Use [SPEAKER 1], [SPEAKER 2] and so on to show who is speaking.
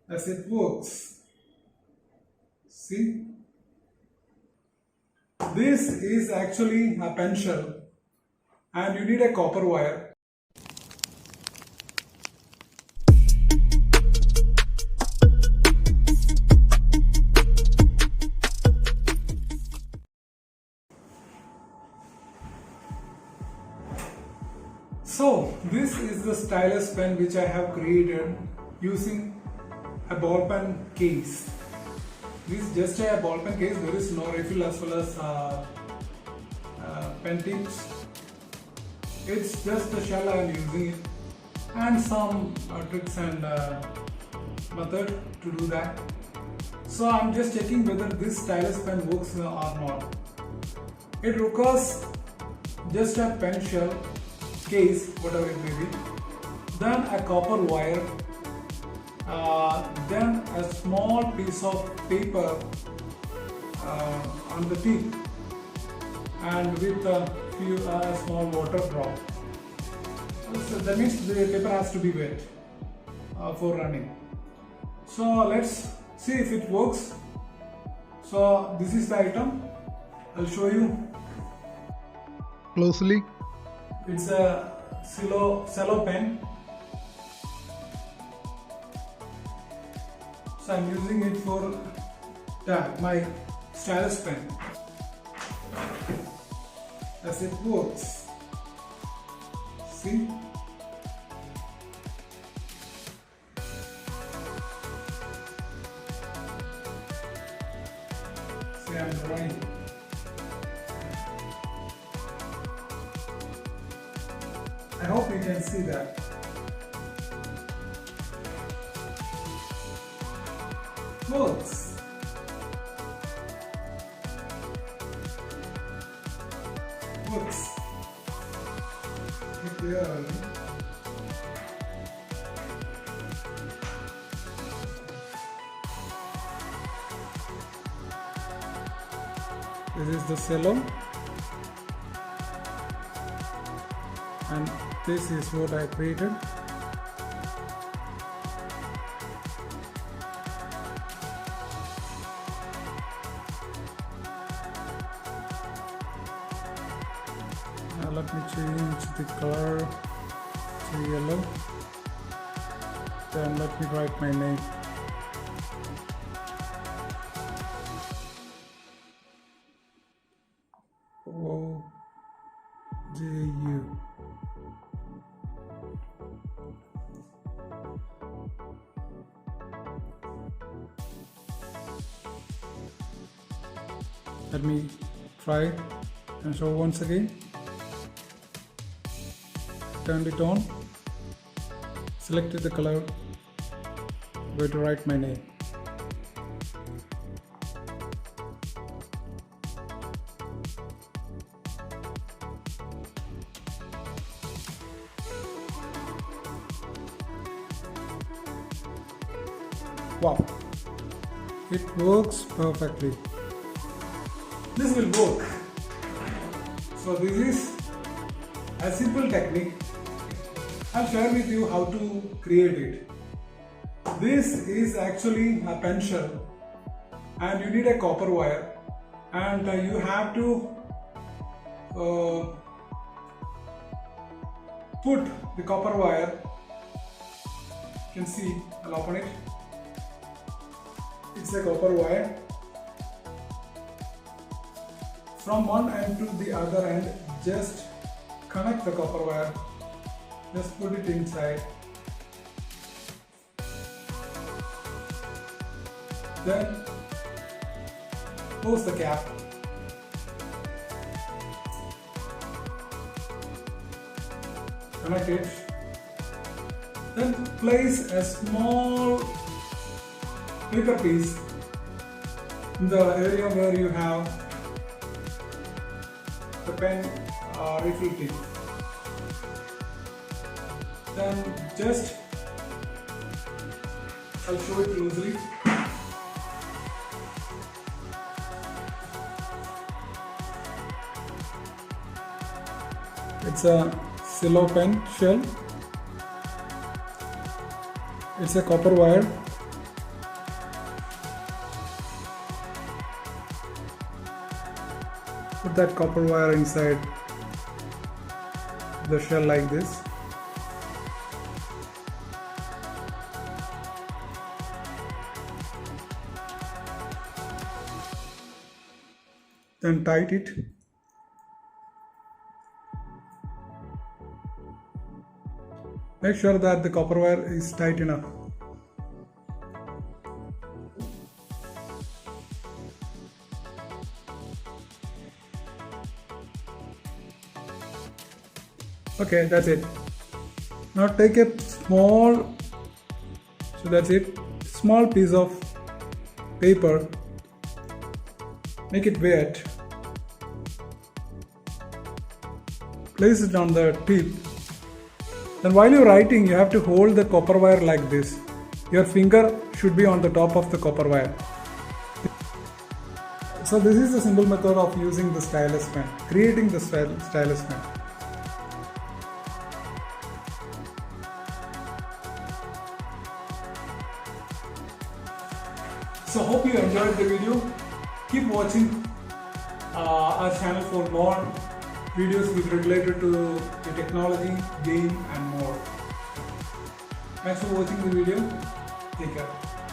[SPEAKER 1] as it works. See, this is actually a pen shell and you need a copper wire. So this is the stylus pen which I have created using a ball pen case. This is just a ball pen case, there is no refill as well as pen tips. It's just the shell I am using it and some tricks and method to do that. So I am just checking whether this stylus pen works or not. It requires just a pen shell, case, whatever it may be, then a copper wire, then a small piece of paper on the tip, and with a few small water drop. So that means the paper has to be wet for running. So let's see if it works. So this is the item. I'll show you closely. It's a cello pen. So I'm using it for my stylus pen. As it works. See? See, I'm drawing. I hope you can see that. Works. Works. Here. This is the cello. And this is what I created. Now let me change the color to yellow. Then let me write my name. O-J-U. Let me try and show once again. Turned it on, selected the color, going to write my name. Wow, it works perfectly. This will work. So this is a simple technique. I'll share with you how to create it. This is actually a pen shell and you need a copper wire, and you have to put the copper wire. You can see, I'll open it. It's a copper wire. From one end to the other end, just connect the copper wire. Just put it inside. Then close the cap. Connect it. Then place a small paper piece in the area where you have the pen refill tip. Then just, I'll show it loosely. It's a cello pen shell. It's a copper wire put that copper wire inside the shell like this. Then tight it. Make sure that the copper wire is tight enough. Okay, that's it. Now take a small piece of paper, make it wet, place it on the tip. Then while you're writing, you have to hold the copper wire like this. Your finger should be on the top of the copper wire. So this is the simple method of using the stylus pen, creating the stylus pen. So hope you enjoyed the video. Keep watching our channel for more videos related to the technology, game and more. Thanks for watching the video. Take care.